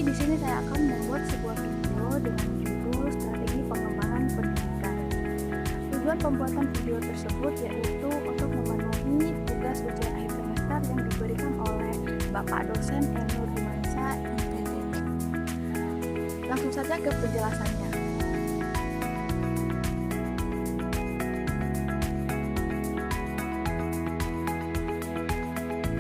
di sini saya akan membuat sebuah video dengan judul strategi pengembangan pendidikan. Tujuan pembuatan video tersebut yaitu untuk memenuhi tugas ujian akhir semester yang diberikan oleh Bapak dosen Nur Dimansa IPB. Langsung saja ke penjelasannya.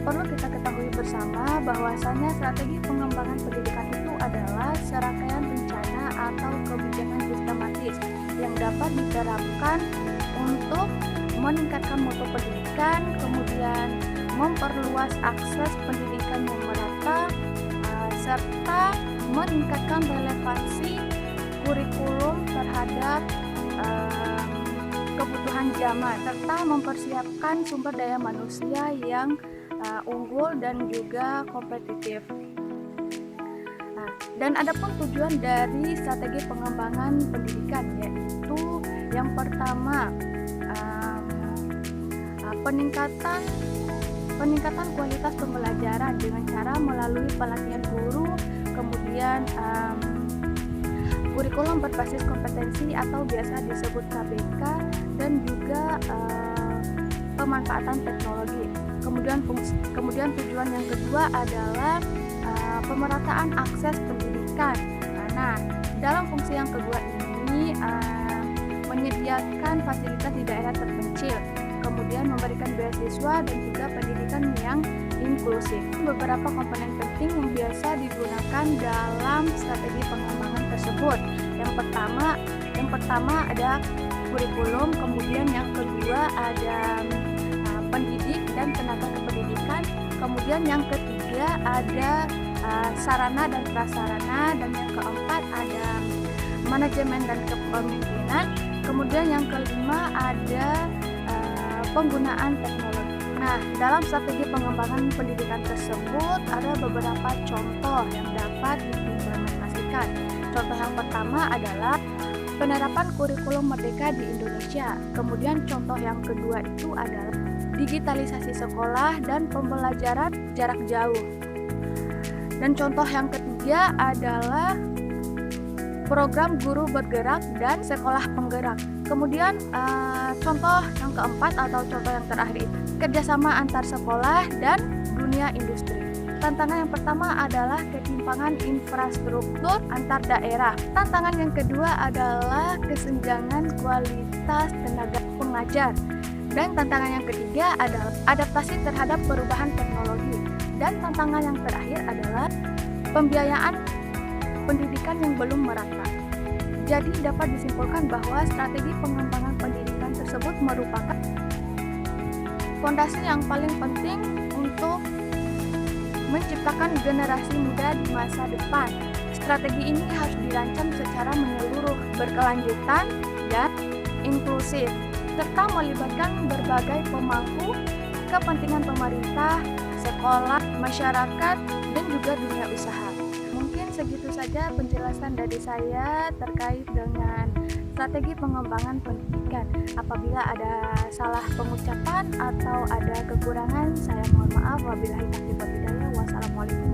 Perlu kita ketahui bersama bahwasanya strategi pengembangan pendidikan itu adalah serangkaian rencana atau kebijakan sistematis yang dapat diterapkan untuk meningkatkan mutu pendidikan, kemudian memperluas akses pendidikan yang merata, serta meningkatkan relevansi kurikulum terhadap kebutuhan zaman, serta mempersiapkan sumber daya manusia yang unggul dan juga kompetitif. Dan adapun tujuan dari strategi pengembangan pendidikan yaitu yang pertama peningkatan kualitas pembelajaran dengan cara melalui pelatihan guru, kemudian kurikulum berbasis kompetensi atau biasa disebut KBK, dan juga pemanfaatan teknologi. Kemudian tujuan yang kedua adalah pemerataan akses pendidikan. Nah, dalam fungsi yang kedua ini menyediakan fasilitas di daerah terpencil, kemudian memberikan beasiswa dan juga pendidikan yang inklusif. Beberapa komponen penting yang biasa digunakan dalam strategi pengembangan tersebut. Yang pertama ada kurikulum, kemudian yang kedua ada pendidik dan tenaga kependidikan, kemudian yang ketiga ada sarana dan prasarana, dan yang keempat ada manajemen dan kepemimpinan, kemudian yang kelima ada penggunaan teknologi. Nah, dalam strategi pengembangan pendidikan tersebut ada beberapa contoh yang dapat diimplementasikan. Contoh yang pertama adalah penerapan kurikulum merdeka di Indonesia. Kemudian contoh yang kedua itu adalah digitalisasi sekolah dan pembelajaran jarak jauh. Dan contoh yang ketiga adalah program guru bergerak dan sekolah penggerak. Kemudian contoh yang keempat atau contoh yang terakhir itu kerjasama antar sekolah dan dunia industri. Tantangan yang pertama adalah ketimpangan infrastruktur antar daerah. Tantangan yang kedua adalah kesenjangan kualitas tenaga pengajar. Dan tantangan yang ketiga adalah adaptasi terhadap perubahan teknologi. Dan tantangan yang terakhir adalah pembiayaan pendidikan yang belum merata. Jadi dapat disimpulkan bahwa strategi pengembangan pendidikan tersebut merupakan fondasi yang paling penting untuk menciptakan generasi muda di masa depan. Strategi ini harus dirancang secara menyeluruh, berkelanjutan, dan inklusif, serta melibatkan berbagai pemangku kepentingan pemerintah, sekolah, masyarakat, dan juga dunia usaha. Mungkin segitu saja penjelasan dari saya terkait dengan strategi pengembangan pendidikan. Apabila ada salah pengucapan atau ada kekurangan, saya mohon maaf. Wabillahi taufiq wal hidayah. Wassalamualaikum